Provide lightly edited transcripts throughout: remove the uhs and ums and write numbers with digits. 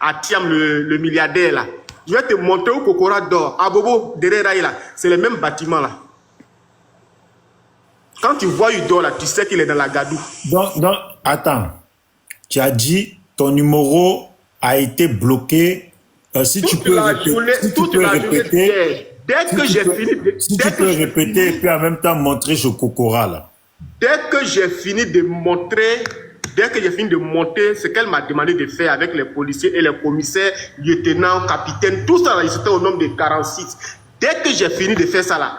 à Thiam, le milliardaire là. Je vais te montrer où Kokora dort. À Bobo, derrière Raï là, c'est le même bâtiment là. Quand tu vois il dort là, tu sais qu'il est dans la Gadou. Donc, attends. Tu as dit ton numéro a été bloqué. Si tu peux répéter. Dès que j'ai fini de... Si tu peux répéter et puis en même temps montrer ce Kokora là. Dès que j'ai fini de montrer, ce qu'elle m'a demandé de faire avec les policiers et les commissaires, lieutenants, capitaines, tout ça là, c'était au nombre de 46. Dès que j'ai fini de faire ça là,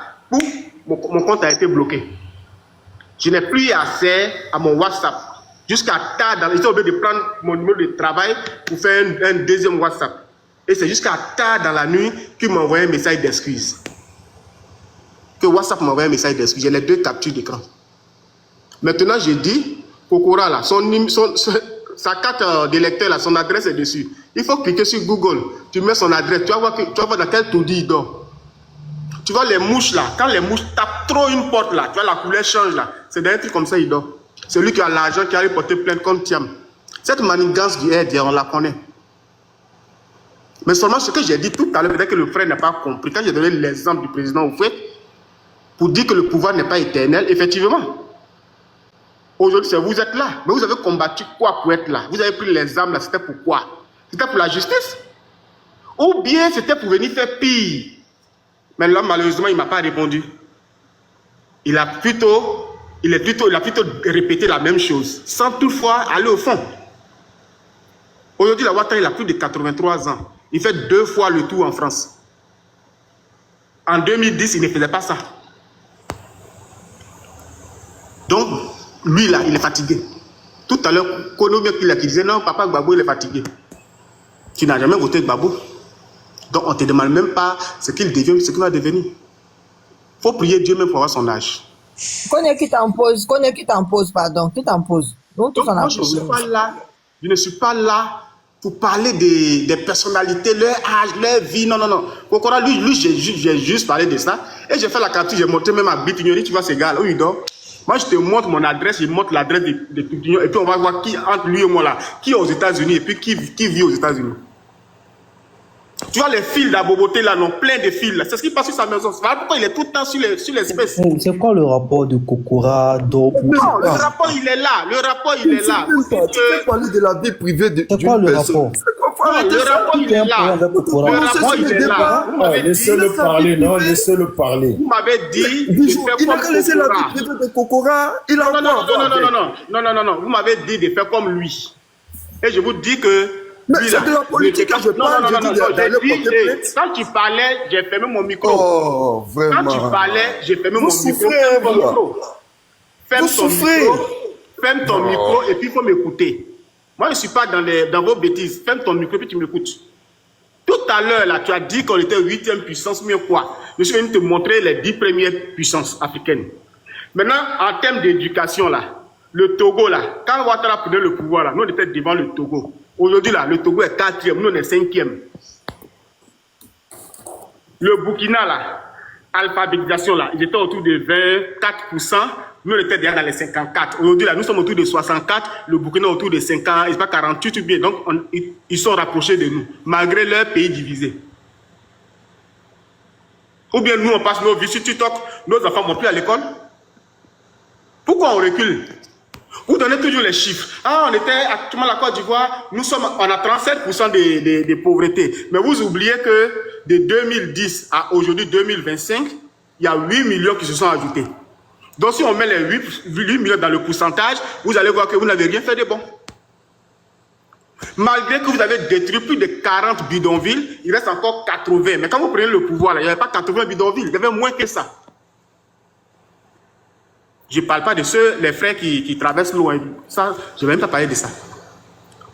mon compte a été bloqué. Je n'ai plus accès à mon WhatsApp. Jusqu'à tard, ils sont obligés de prendre mon numéro de travail pour faire un deuxième WhatsApp. Et c'est jusqu'à tard dans la nuit qu'il m'a envoyé un message d'excuse. Que WhatsApp m'a envoyé un message d'excuse. J'ai les 2 captures d'écran. Maintenant, j'ai dit, Kokora, là, sa carte d'électeur, là, son adresse est dessus. Il faut cliquer sur Google. Tu mets son adresse. Tu vas voir dans quel taudis il dort. Tu vois les mouches, là. Quand les mouches tapent trop une porte, là, tu vois la couleur change, là. C'est d'un truc comme ça, il dort. C'est lui qui a l'argent, qui a porté plainte contre Thiam. Cette manigance du RD, on la connaît. Mais seulement ce que j'ai dit tout à l'heure, peut-être que le frère n'a pas compris. Quand j'ai donné l'exemple du président Oufouet, pour dire que le pouvoir n'est pas éternel, effectivement. Aujourd'hui, vous êtes là. Mais vous avez combattu quoi pour être là? Vous avez pris les armes là, c'était pourquoi? C'était pour la justice? Ou bien c'était pour venir faire pire? Mais là, malheureusement, il ne m'a pas répondu. Il a plutôt répété la même chose, sans toutefois aller au fond. Aujourd'hui, la Ouattara, il a plus de 83 ans. Il fait 2 fois le tour en France. En 2010, il ne faisait pas ça. Donc, lui là, il est fatigué. Tout à l'heure, Kono qui disait non, papa Gbagbo, il est fatigué. Tu n'as jamais voté Gbagbo. Donc, on ne te demande même pas ce qu'il devient, ce qu'il va devenir. Il faut prier Dieu même pour avoir son âge. Connais qui t'impose, pardon, qui t'impose. Donc, moi, je ne suis pas là pour parler des personnalités, leur âge, leur vie. Non, non, non. Kokora, lui j'ai juste parlé de ça. Et j'ai fait la capture, j'ai montré même à Bitignon, tu vois ces gars là, où il dort. Moi, je te montre mon adresse, je montre l'adresse de Bitignon, et puis on va voir qui, entre lui et moi là, qui est aux États-Unis, et puis qui vit aux États-Unis. Tu vois les fils d'Aboboté là, non, plein de fils là. C'est ce qui passe sur sa maison. Voilà pourquoi il est tout le temps sur l'espèce. C'est quoi le rapport de Kokora Non, le rapport il est là. Le rapport il est là. Tu peux parler de la vie privée d'une personne. C'est quoi le rapport? Non, le rapport il est là. Le rapport il est là. Laissez-le parler, non, laissez-le parler. Vous m'avez dit. Il n'a qu'à laisser la vie privée de Kokora. Il a non. Vous m'avez dit de faire comme lui. Et je vous dis que. Mais c'est de la politique que je parle. Quand tu parlais, j'ai fermé mon micro. Oh, vraiment. Quand tu parlais, j'ai fermé mon micro. Ferme ton micro et puis il faut m'écouter. Moi, je ne suis pas dans vos bêtises. Ferme ton micro et puis tu m'écoutes. Tout à l'heure, là, tu as dit qu'on était 8e puissance, mais quoi? Je suis venu te montrer les 10 premières puissances africaines. Maintenant, en termes d'éducation, là, le Togo, là, quand Ouattara prenait le pouvoir, là, nous, on était devant le Togo. Aujourd'hui, là, le Togo est 4e, nous, on est 5e. Le Burkina, là, alphabétisation, là, ils étaient autour de 24%. Nous, on était déjà dans les 54. Aujourd'hui, là, nous sommes autour de 64. Le Burkina autour de 50, c'est pas 48 ou bien. Donc, ils sont rapprochés de nous, malgré leur pays divisé. Ou bien nous, on passe nos vies sur TikTok, nos enfants ne vont plus à l'école. Pourquoi on recule? Vous donnez toujours les chiffres. Ah, on était actuellement à la Côte d'Ivoire, on a 37% de pauvreté. Mais vous oubliez que de 2010 à aujourd'hui 2025, il y a 8 millions qui se sont ajoutés. Donc si on met les 8 millions dans le pourcentage, vous allez voir que vous n'avez rien fait de bon. Malgré que vous avez détruit plus de 40 bidonvilles, il reste encore 80. Mais quand vous prenez le pouvoir, là, il n'y avait pas 80 bidonvilles, il y avait moins que ça. Je ne parle pas de ceux, les frères qui traversent l'eau. Ça, je ne vais même pas parler de ça.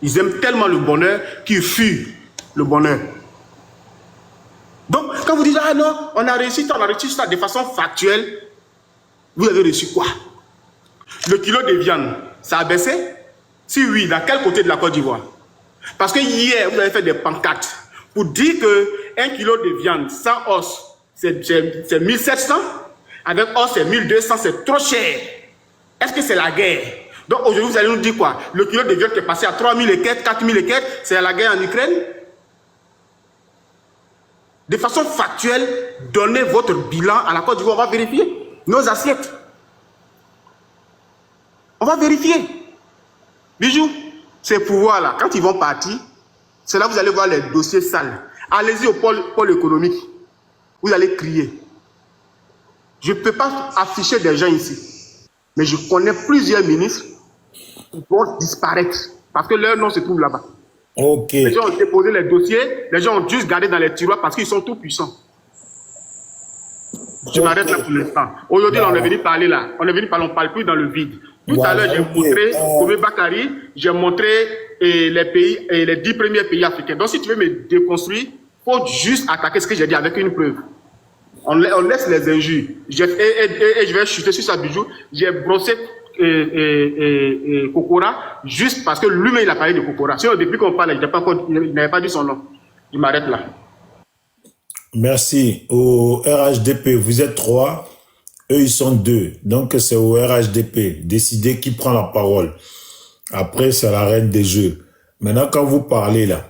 Ils aiment tellement le bonheur qu'ils fuient le bonheur. Donc, quand vous dites, ah non, on a réussi ça de façon factuelle, vous avez reçu quoi? Le kilo de viande, ça a baissé? Si oui, dans quel côté de la Côte d'Ivoire? Parce que hier, vous avez fait des pancartes pour dire qu'un kilo de viande sans os, c'est 1700. Avec os, c'est 1200, c'est trop cher. Est-ce que c'est la guerre? Donc aujourd'hui, vous allez nous dire quoi? Le kilo de viol qui est passé à 3 000 et quelques, 4 000 et quelques, c'est à la guerre en Ukraine? De façon factuelle, donnez votre bilan à la Côte d'Ivoire, on va vérifier nos assiettes. On va vérifier. Bijou, ces pouvoirs-là, quand ils vont partir, c'est là que vous allez voir les dossiers sales. Allez-y au pôle économique. Vous allez crier. Je ne peux pas afficher des gens ici. Mais je connais plusieurs ministres qui vont disparaître. Parce que leur nom se trouve là-bas. Ok. Les gens ont déposé les dossiers. Les gens ont juste gardé dans les tiroirs parce qu'ils sont tout puissants. Je m'arrête là pour l'instant. Aujourd'hui, on est venu parler là. On est venu parler, on ne parle plus dans le vide. Tout à l'heure, j'ai montré Kobe Bakary, j'ai montré les pays, les 10 premiers pays africains. Donc, si tu veux me déconstruire, il faut juste attaquer ce que j'ai dit avec une preuve. On laisse les injures. Et je vais chuter sur sa bijou. J'ai brossé Kokora juste parce que lui-même, il a parlé de Kokora. Sinon, depuis qu'on parle, il n'avait pas dit son nom. Je m'arrête là. Merci. Au RHDP, vous êtes 3, eux ils sont 2. Donc c'est au RHDP. Décidez qui prend la parole. Après, c'est la reine des jeux. Maintenant, quand vous parlez là,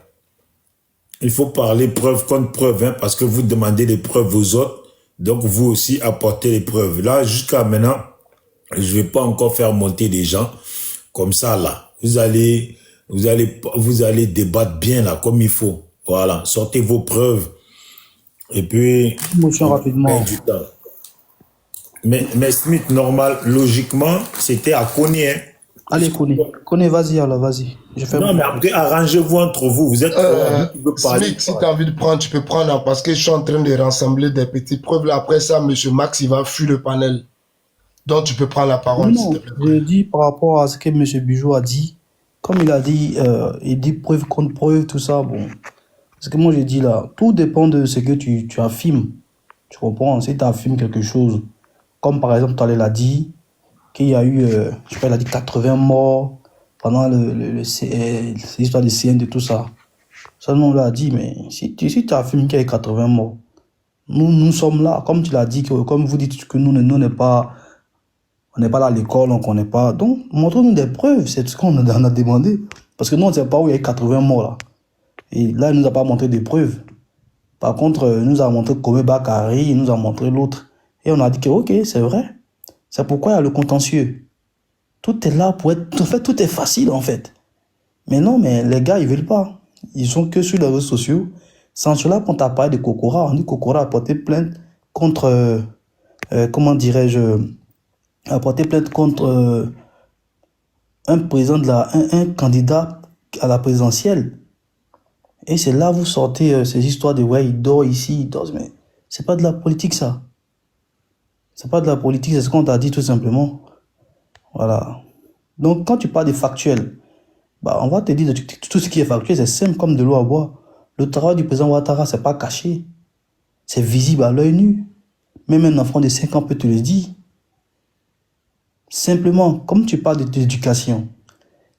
il faut parler preuve contre preuve, hein, parce que vous demandez des preuves aux autres. Donc vous aussi apportez les preuves. Là, jusqu'à maintenant, je vais pas encore faire monter des gens comme ça là. Vous allez débattre bien là, comme il faut. Voilà. Sortez vos preuves. Et puis, Motion rapidement. Du temps. Mais Smith, normal, logiquement, c'était à Kony, hein. Allez, Kony, vas-y, alors, vas-y. Non, mais après, arrangez-vous entre vous. Vous êtes qui veut parler. Smith, si tu as envie de prendre, tu peux prendre, hein, parce que je suis en train de rassembler des petites preuves. Là, après ça, monsieur Max, il va fuir le panel. Donc, tu peux prendre la parole. Non, je dis par rapport à ce que monsieur Bijou a dit. Comme il a dit, il dit preuve contre preuve, tout ça, bon. Ce que moi j'ai dit là, tout dépend de ce que tu affirmes. Tu comprends? Si tu affirmes quelque chose, comme par exemple, tu l'as dit, qu'il y a eu, je sais pas, il a dit 80 morts pendant l'histoire des CN, de tout ça. Ça, nous, on l'a dit, mais si tu affirmes qu'il y a eu 80 morts, nous sommes là, comme tu l'as dit, comme vous dites que nous, on n'est pas là à l'école, on ne connaît pas. Donc, montrez-nous des preuves, c'est ce qu'on a demandé. Parce que nous, on ne sait pas où il y a eu 80 morts là. Et là, il ne nous a pas montré des preuves. Par contre, il nous a montré Kobe Bakary, il nous a montré l'autre. Et on a dit que, ok, c'est vrai. C'est pourquoi il y a le contentieux. Tout est là pour être... En fait, tout est facile, en fait. Mais non, mais les gars, ils veulent pas. Ils sont que sur les réseaux sociaux. Sans cela, quand on parlé de Kokora, on dit que Kokora a porté plainte contre... comment dirais-je... A porté plainte contre un candidat à la présidentielle. Et c'est là vous sortez ces histoires de ouais, il dort ici, il dort. Mais c'est pas de la politique, ça. C'est pas de la politique, c'est ce qu'on t'a dit tout simplement. Voilà. Donc, quand tu parles de factuel, bah, on va te dire tout ce qui est factuel, c'est simple comme de l'eau à boire. Le travail du président Ouattara, c'est pas caché. C'est visible à l'œil nu. Même un enfant de 5 ans peut te le dire. Simplement, comme tu parles d'éducation,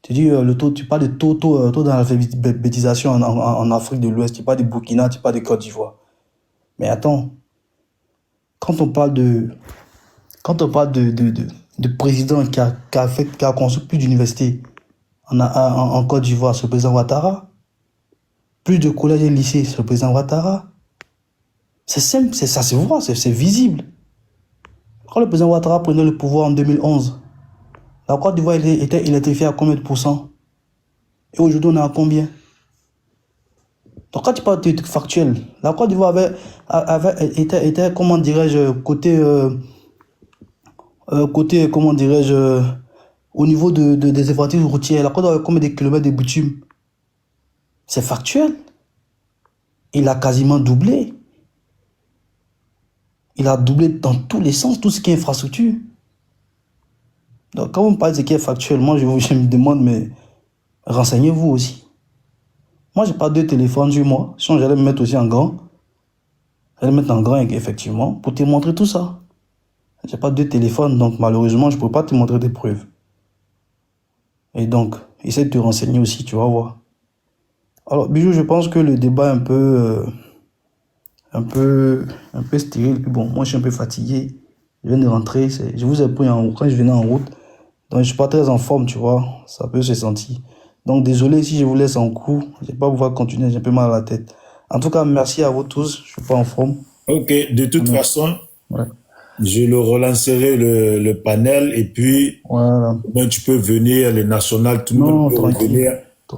tu dis tu parles de taux d'alphabétisation en Afrique de l'Ouest, tu parles de Burkina, tu parles de Côte d'Ivoire. Mais attends, quand on parle de président qui a construit plus d'universités en Côte d'Ivoire, c'est le président Ouattara. Plus de collèges et lycées, c'est le président Ouattara. C'est simple, ça se voit, c'est visible. Quand le président Ouattara prenait le pouvoir en 2011, la Côte d'Ivoire était électrifiée à combien de pourcents? Et aujourd'hui, on est à combien? Donc, quand tu parles de factuel, la Côte d'Ivoire était, comment dirais-je, côté, comment dirais-je, au niveau des infrastructures routières, la Côte d'Ivoire avait combien de kilomètres de bitume? C'est factuel. Il a quasiment doublé. Il a doublé dans tous les sens, tout ce qui est infrastructure. Donc, quand on parle de ce qui est factuel, moi, je me demande, mais renseignez-vous aussi. Moi, j'ai pas de téléphone sur moi. Sinon, j'allais me mettre aussi en grand. J'allais me mettre en grand, effectivement, pour te montrer tout ça. J'ai pas de téléphone, donc malheureusement, je peux pas te montrer des preuves. Et donc, essaie de te renseigner aussi, tu vas voir. Alors, Bijou, je pense que le débat est un peu stérile. Puis bon, moi, je suis un peu fatigué. Je viens de rentrer. Je vous ai pris quand je venais en route. Donc, je suis pas très en forme, tu vois. Ça peut se sentir. Donc, désolé si je vous laisse en cours. Je vais pas pouvoir continuer. J'ai un peu mal à la tête. En tout cas, merci à vous tous. Je suis pas en forme. Ok, de toute façon, Ouais. je le relancerai le panel et puis Voilà. ben, tu peux venir, les nationales, tout le Non, monde peut tranquille. revenir.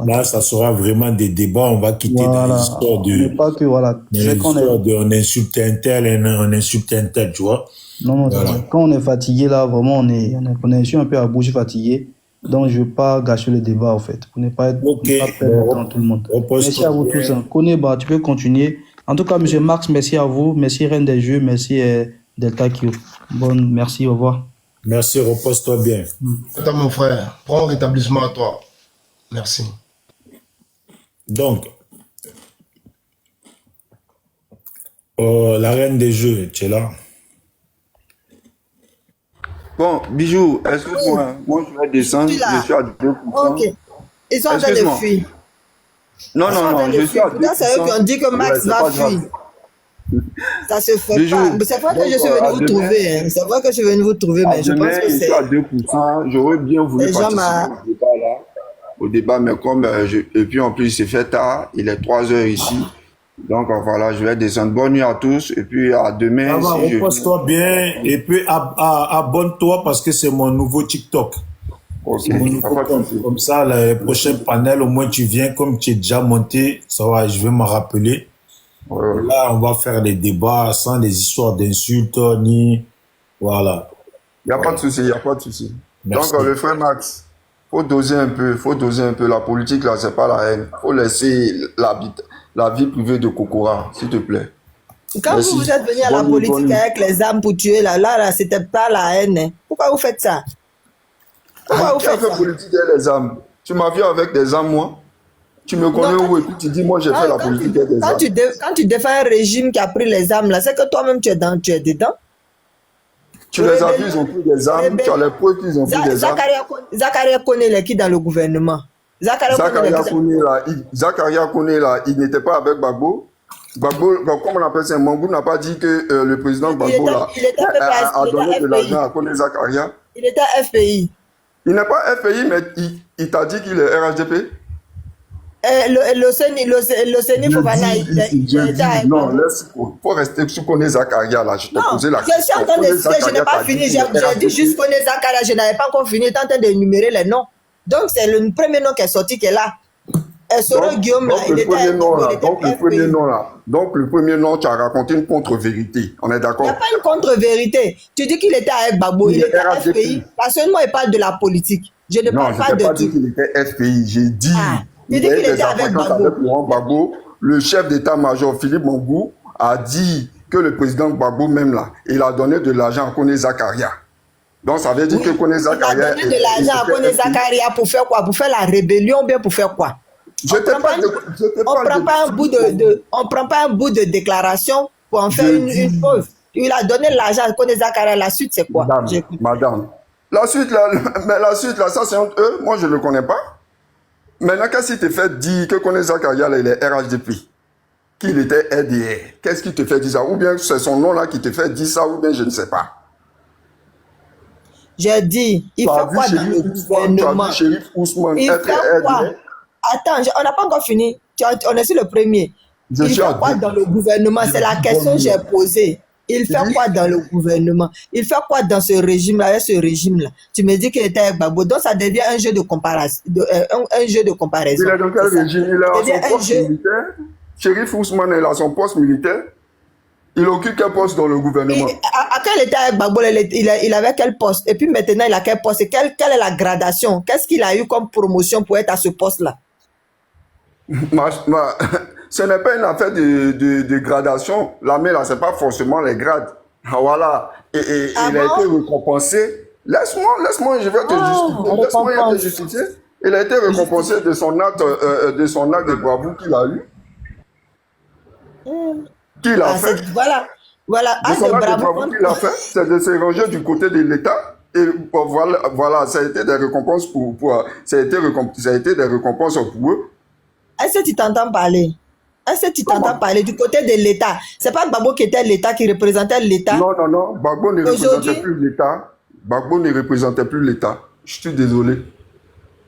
Là, ça sera vraiment des débats. On va quitter dans Voilà. l'histoire Mais de, pas que, voilà. C'est qu'on est... on insulte un tel, on insulte un tel, tu vois. Non, non, Voilà. quand on est fatigué, là, vraiment, je suis un peu à bout, je suis fatigué. Donc, je veux pas gâcher le débat, en fait. Pour ne pas être, Ok. ne pas perdre le temps, tout le monde. Repose-toi Merci à vous bien. tous. Hein. Koneba, tu peux continuer. En tout cas, monsieur Max, merci à vous. Merci Reine des Jeux. Merci Delta Q. Bonne, merci, au revoir. Merci, repose-toi bien. Attends, mon frère, prends rétablissement à toi. Merci. Donc, la reine des jeux, tu es là. Bon, Bijou, excuse-moi, moi je vais descendre, Je suis là. je suis à 2%. Ok. Ils sont en train de Excuse-moi. fuir. Non, Ils sont en non, train non, de je suis à fuir. Là, c'est eux 2%. qui ont dit que Ouais, Max c'est va pas grave. fuir. Ça se fait Bijou, pas. Mais c'est vrai que je suis donc, venu à vous demain, trouver. Hein. C'est vrai que je suis venu vous trouver, à mais je demain, pense que je suis c'est à 2%. J'aurais bien voulu les gens participer m'a. au débat là, au débat, mais comme et puis en plus c'est fait tard, il est 3 heures ici. Donc voilà, je vais descendre. Bonne nuit à tous et puis à Ça demain va, si je repose-toi bien et puis abonne-toi parce que c'est mon nouveau TikTok. Ok, C'est mon nouveau pas de compte. souci. Comme ça, le prochain panel, au moins tu viens, comme tu es déjà monté, ça va, je vais m'en rappeler. Ouais, ouais. Là, on va faire les débats sans les histoires d'insultes, ni... Voilà. Il n'y a pas de souci, il n'y a pas de souci. Merci. Donc, le frère Max, faut doser un peu, faut doser un peu. La politique, là, c'est pas la haine. Faut laisser la vie privée de Kokora, s'il te plaît. Quand Merci. vous êtes venu à la Bonne nuit, bonne politique nuit. avec les armes pour tuer, là, c'était pas la haine. Hein. Pourquoi vous faites ça? Pourquoi vous Qui a faites fait ça? politique avec les armes? Tu m'as vu avec des armes, moi? Tu me connais Non, où? Et puis tu dis, moi, j'ai fait la politique avec des armes. quand tu défends un régime qui a pris les armes, là, c'est que toi-même tu es dedans. Tu les as vus, ils ont pris des armes. Tu as les preuves qu'ils ont pris des armes. Zakaria connaît les qui dans le gouvernement. Zakaria Kone, là, il n'était pas avec Gbagbo. Gbagbo, comme on appelle ça, Mangou n'a pas dit que le président Gbagbo là, a donné de l'argent à Kone Zakaria. Il était FPI. Il n'est pas FPI, mais il t'a dit qu'il est RHDP. Le CENI Fofana, il était avec non, Gbagbo. il faut rester sur Kone Zakaria là. Je t'ai Non, posé la je suis question. en train de Kone citer, je n'ai Zakaria pas t'a fini, qu'il est j'ai dit RHDP. juste Kone Zakaria, je n'avais pas encore fini, j'étais en train d'énumérer les noms. Donc c'est le premier nom qui est sorti qui est là. Soro Guillaume là, il était Donc le premier nom, tu as raconté une contre-vérité. On est Il d'accord? n'y a pas une contre-vérité. Tu dis qu'il était avec Gbagbo, il était RHDP. FPI. Parce que moi, il parle de la politique. Je ne Non, parle je pas t'ai pas de dit tout. qu'il était FPI. J'ai dit Il dit y a eu qu'il des était avec affrontements Gbagbo. avec Laurent Gbagbo. Le chef d'état-major, Philippe Mangou, a dit que le président Gbagbo même là, il a donné de l'argent à Kone Zakaria. Donc ça veut dire que Kone Il a Zakaria... donné de l'argent à Kone Zakaria pour faire quoi? Pour faire la rébellion ou bien pour faire quoi? Je te parle de... On prend pas un bout de déclaration pour en faire une chose. Il a donné l'argent à Kone Zakaria. La suite, c'est quoi? Madame, la suite là, ça c'est entre eux. Moi, je ne le connais pas. Maintenant, qu'est-ce qui te fait dire que Kone Zakaria, là, il est RHDP? Qu'il était RDR? Qu'est-ce qui te fait dire ça? Ou bien c'est son nom là qui te fait dire ça, ou bien je ne sais pas. J'ai dit, il fait quoi dans le gouvernement? Chérif Ousmane Il être fait quoi? RDR? Attends, on n'a pas encore fini. On est sur le premier. Je Il suis fait à quoi deux. dans le gouvernement? C'est la question que j'ai posée. Il fait quoi dans le gouvernement? Il fait quoi dans ce régime-là, avec ce régime-là? Tu me dis qu'il était avec Gbagbo, donc ça devient un jeu de comparaison. Un jeu de comparaison. Il est dans quel C'est ça. régime? Il est à Ça devient son un poste jeu. militaire. Chérif Ousmane est à son poste militaire. Il occupe quel poste dans le gouvernement? Quand il était avec Gbagbo, il avait quel poste? Et puis maintenant, il a quel poste? Et quelle est la gradation? Qu'est-ce qu'il a eu comme promotion pour être à ce poste-là? Ce n'est pas une affaire de gradation. L'armée, là, ce n'est pas forcément les grades. Ah, voilà. Et il a été récompensé. Laisse-moi, je vais te justifier. Laisse-moi te justifier. Il a été récompensé de son acte de bravoure qu'il a eu. Qu'il a fait. Voilà, De acte son de acte de bravoure. bravoure qu'il a fait, c'est de se ranger du côté de l'État. Et voilà, ça a été des récompenses ça a été des récompenses pour eux. Est-ce que tu t'entends parler? Est-ce que tu t'entends parler du côté de l'État? C'est pas Gbagbo qui était l'État, qui représentait l'État? Non. Gbagbo ne représentait plus l'État. Gbagbo ne représentait plus l'État. Je suis désolé.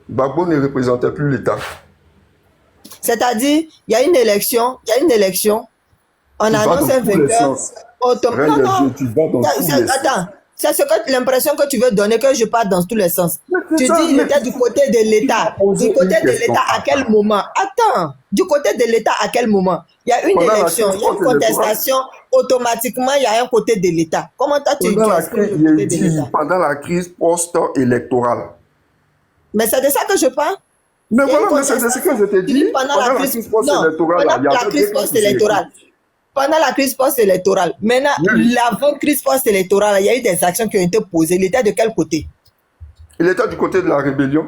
Gbagbo ne représentait plus l'État. C'est-à-dire, il y a une élection, on Tu vas annonce dans un tous les vainqueur. sens. Non, Reine des non. jeux, tu vas dans tous les sens. Attends, c'est l'impression que tu veux donner, que je parle dans tous les sens. Tu ça, dis il mais- était du côté de l'État. poser Du côté une de question. l'État, à quel moment? Attends, du côté de l'État, à quel moment? Il y a une Pendant la élection, crise il y a une contestation, automatiquement, il y a un côté de l'État. Comment toi, tu Pendant la exprimes crise, le côté il de dit, l'État? pendant la crise post-électorale. Mais c'est de ça que je parle. Mais Il y a voilà, une mais c'est ce que je t'ai Tu dis dit. Pendant la crise post-électorale, pendant il y la avait crise des gens qui post-électorale. Pendant la crise post-électorale. Maintenant, Oui. l'avant-crise post-électorale, il y a eu des actions qui ont été posées. Il était de quel côté? Il était du côté de la rébellion.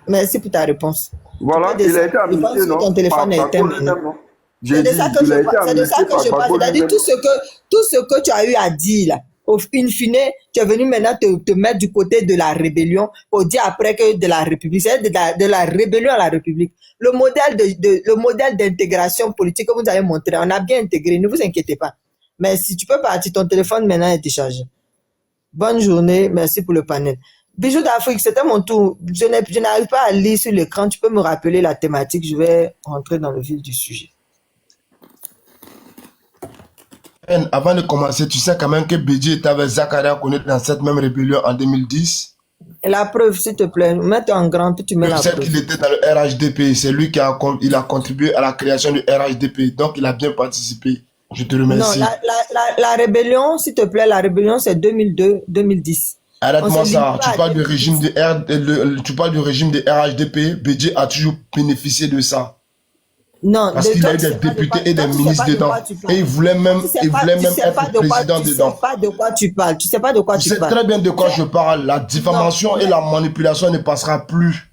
Merci pour ta réponse. Voilà, Tu peux il a été descendre. Je pense amnistié, que ton non? téléphone est Par éteint Gbagbo maintenant. lui-même, non? C'est J'ai de dit, ça que il je a été parle. C'est de ça amnistié que par je parle. Gbagbo C'est-à-dire lui-même. tout ce que tu as eu à dire là. Au in fine, tu es venu maintenant te mettre du côté de la rébellion pour dire après que de la République. C'est de la rébellion à la République. Le modèle d'intégration politique que vous avez montré, on a bien intégré. Ne vous inquiétez pas. Mais si tu peux partir, ton téléphone maintenant est déchargé. Bonne journée. Merci pour le panel. Bijou d'Afrique, c'était mon tour. Je n'arrive pas à lire sur l'écran. Tu peux me rappeler la thématique. Je vais rentrer dans le vif du sujet. Avant de commencer, tu sais quand même que Bédié était avec Zakaria Koné dans cette même rébellion en 2010. Et la preuve, s'il te plaît, mets-toi en grand, puis tu mets Tu la sais preuve. qu'il était dans le RHDP. C'est lui qui a contribué à la création du RHDP. Donc, il a bien participé. Je te Non, remercie. la rébellion, s'il te plaît, la rébellion, c'est 2002-2010. Arrête-moi On se ça. limite Tu pas parles à du régime tu parles du régime de RHDP. Bédié a toujours bénéficié de ça. Non, Parce de qu'il toi, a eu tu des sais pas de députés quoi- et toi, des tu sais ministres pas de dedans. quoi tu parles. Et il voulait même, Tu sais pas de quoi président tu sais dedans. pas de quoi tu parles. Tu sais pas de quoi Tu tu sais parles. très bien de quoi je parle. La diffamation et la manipulation ne passera plus.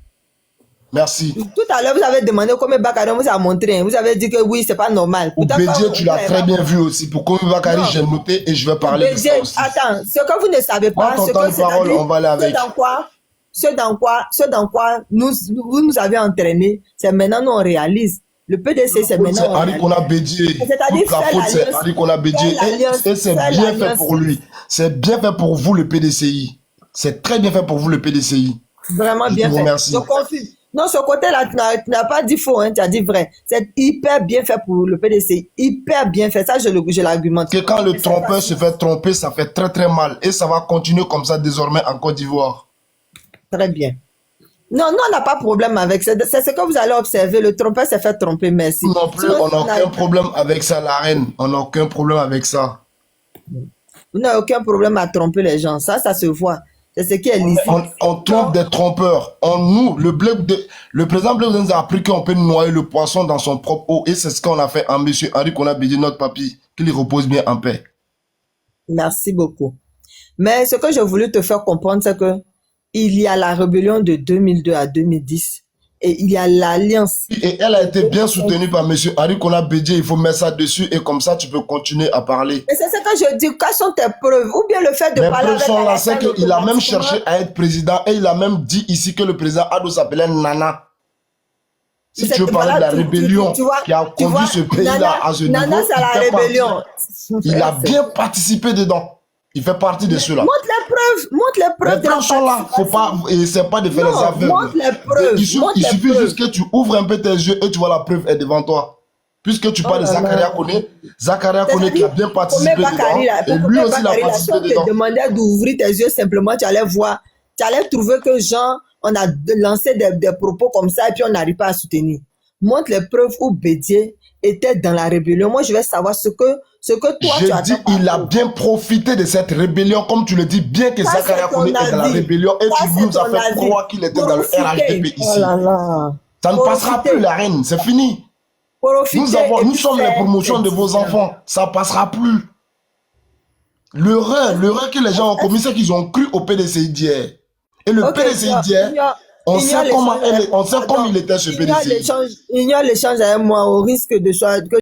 Merci. Tout à l'heure, vous avez demandé combien Bakary vous a montré. Hein. Vous avez dit que oui, c'est pas normal. Pour Pourtant, Bédié, quand tu on l'as est très pas- bien vu aussi. Pour Komi Bakary, Non. j'ai noté et je vais parler de Bédié, ça aussi. attends, ce que vous ne savez Prends pas, ton ce temps que de c'est parole, on va aller avec. ce dans quoi vous nous avez entraîné, c'est maintenant nous on réalise. Le PDC, c'est C'est maintenant on Henri réalise. Kona Bédié. C'est-à-dire Toute la faire faute, c'est l'alliance- Henri Kona Bédié. faire l'alliance- Et c'est faire bien fait l'alliance- pour lui. C'est bien fait pour vous, le PDCI. C'est très bien fait pour vous, le PDCI. Vraiment Je bien vous fait. remercie. Je confirme. Non, ce côté-là, tu n'as pas dit faux, hein, tu as dit vrai. C'est hyper bien fait pour le PDC. Hyper bien fait. Ça, je l'argumente. Que quand le Mais c'est trompeur pas- se fait tromper, ça fait très très mal. Et ça va continuer comme ça désormais en Côte d'Ivoire. Très bien. Non, nous, on n'a pas de problème avec ça. C'est ce que vous allez observer. Le trompeur s'est fait tromper, merci. Non plus, Sinon, on n'a aucun problème avec ça, la reine. On n'a aucun problème avec ça. Vous n'avez aucun problème à tromper les gens. Ça se voit. C'est ce qui est lisible. On trompe des trompeurs. Le président Blaise nous a appris qu'on peut noyer le poisson dans son propre eau. Et c'est ce qu'on a fait en monsieur Henri Kona Bédié, notre papy. Qu'il repose bien en paix. Merci beaucoup. Mais ce que je voulais te faire comprendre, c'est que il y a la rébellion de 2002 à 2010 et il y a l'alliance. Et elle a été bien soutenue par monsieur Henri Kona Bédié. Il faut mettre ça dessus et comme ça, tu peux continuer à parler. Et c'est ce que je dis. Quelles sont tes preuves? Ou bien le fait de Les parler preuves avec sont là, Alassane c'est qu'il a même automatiquement. cherché à être président et il a même dit ici que le président Ado s'appelait Nana. Si C'est- tu veux parler voilà, de la rébellion tu vois, qui a tu conduit vois, ce pays-là Nana, à ce Nana, niveau, c'est la il fait partie. rébellion. Il a bien participé dedans. Il fait partie de ceux-là. Montre les preuves Les de la preuves sont là. Faut pas, et c'est pas de faire les Non, aveugles. montre les preuves, Il suffit juste que tu ouvres un peu tes yeux et tu vois la preuve est devant toi. Puisque tu parles de là là. Zakaria Koné, Zakaria Koné qui a bien participé Combien Bakary, là, dedans. Et lui aussi, il a Bakary, là, participé si on te dedans. demandait d'ouvrir tes yeux simplement, tu allais voir, tu allais trouver que Jean, on a lancé des propos comme ça et puis on n'arrive pas à soutenir. Montre les preuves où Bédié était dans la rébellion. Moi, je vais savoir ce que toi, tu Je as dis, il a bien profité de cette rébellion, comme tu le dis bien que Ça, Zakaria c'est ton Koné est dans la avis. rébellion et Ça, tu c'est nous as ton fait avis. croire qu'il était dans le Profiter. RHDP Oh ici. là là. Ça ne passera Profiter. plus, la reine, c'est fini. Profiter Nous et nous puis sommes les faire promotions de des vos décisions. enfants. Ça passera plus. L'erreur que les gens ont commis, c'est qu'ils ont cru au PDCI d'hier. Et le Ok, PDCI d'hier, on sait comment il était ce Ignore PDCI. l'échange avec moi au risque de